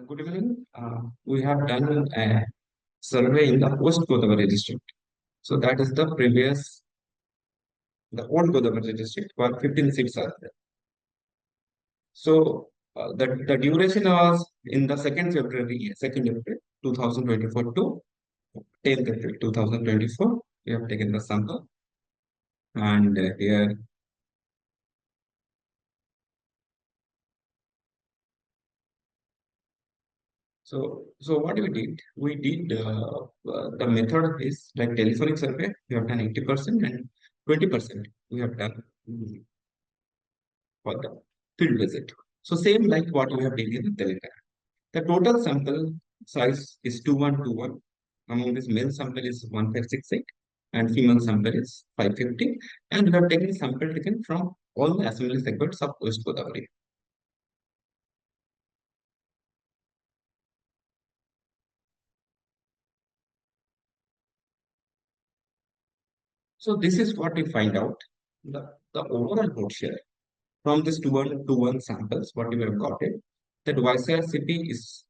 Good evening. We have done a survey in the West Godavari district. So that is the old Godavari district, where 15 seats are there. So the duration was in the 2nd April 2024 to 10th April 2024. We have taken the sample, and here. So what we did the method is like telephonic survey. We have done 80% and 20% we have done for the field visit. So same like what we have done in the Telangana. The total sample size is 2121. Among this, male sample is 1568 and female sample is 550. And we have taken sample taken from all the assembly segments of West Godavari. So this is what we find out. The overall vote share from this 2-1 samples, what we have got it, that YCRCP is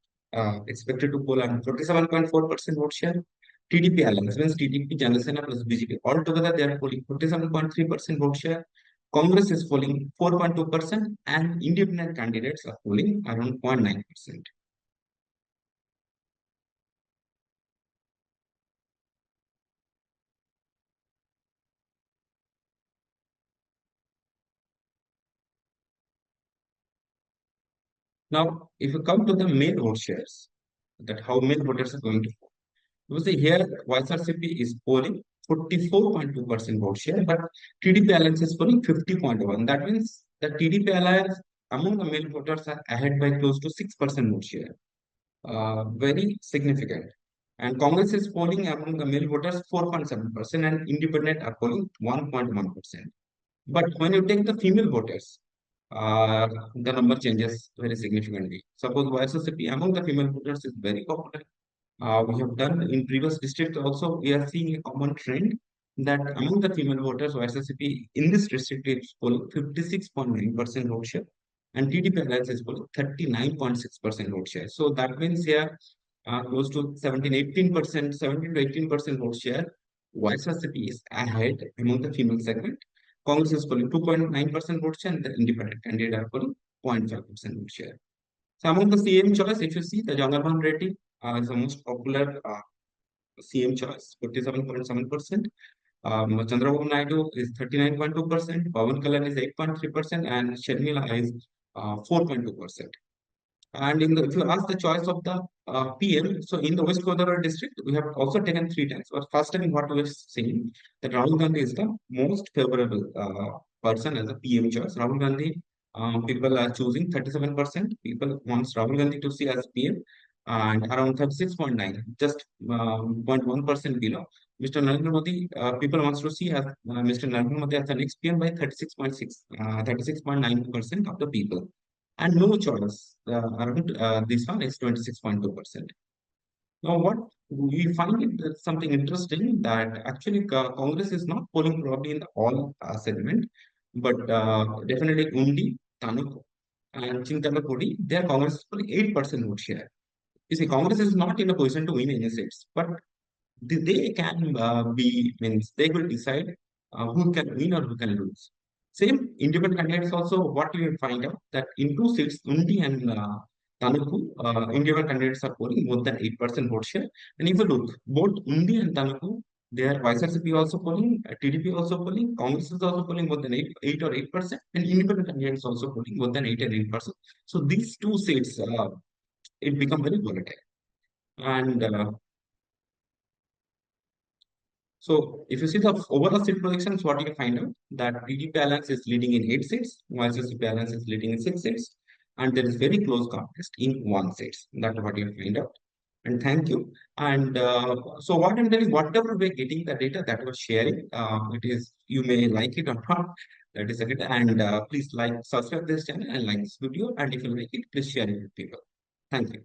expected to poll on 47.4% vote share. TDP alliance means TDP, Janasena plus BJP. Altogether, they are polling 47.3% vote share. Congress is polling 4.2%, and independent candidates are polling around 0.9%. Now, if you come to the male vote shares, that how male voters are going to vote. You see here, YSRCP is polling 44.2% vote share, but TDP Alliance is polling 50.1. That means the TDP Alliance among the male voters are ahead by close to 6% vote share. Very significant. And Congress is polling among the male voters 4.7%, and independent are polling 1.1%. But when you take the female voters, the number changes very significantly. Suppose YSRCP among the female voters is very popular. We have done in previous district also, we are seeing a common trend that among the female voters, YSSCP in this district is polling 56.9% vote share, and TDP Alliance is polling 39.6% vote share. So that means here close to 17 to 18% vote share. YSSCP is ahead among the female segment. Congress is polling 2.9% vote share, and the independent candidate are polling 0.5% vote share. So among the CM choice, if you see the Janarban Reddy is the most popular CM choice, 47.7%. Chandrababu Naidu is 39.2%. Pawan Kalyan is 8.3%, and Sharmila is 4.2%. And if you ask the choice of the PM, so in the West Godavari district, we have also taken 3 times. But first time, what we have seen that Rahul Gandhi is the most favorable person as a PM choice. Rahul Gandhi, people are choosing 37%. People wants Rahul Gandhi to see as PM, and around 36.9, just 0.1% below. Mr. Narendra Modi, people wants to see as Mr. Narendra Modi as the next PM by 36.6, 36.9% of the people. And no choice around this one is 26.2%. Now, what we find it something interesting that actually Congress is not polling probably in the all segment, but definitely Undi, Tanuk, and Chintalapudi, their Congress is polling 8% vote share. You see, Congress is not in a position to win any seats, but they can means they will decide who can win or who can lose. Same independent candidates also, what you will find out that in 2 seats, Undi and Tanuku, independent candidates are polling more than 8% vote share. And if you look, both Undi and Tanuku, their YSRCP also polling, TDP also polling, Congress is also polling more than 8 or 8%, and independent candidates also polling more than 8 and 8%. So these 2 seats, it become very volatile. And so if you see the overall seat projections, what you find out that TDP Alliance is leading in 8 seats, YSSP Alliance is leading in 6 seats, and there is very close contest in 1 seat. That's what you find out. And thank you. And so what I'm telling, whatever we're getting the data that we're sharing, it is, you may like it or not. That is it. And please like, subscribe this channel and like this video. And if you like it, please share it with people. Thank you.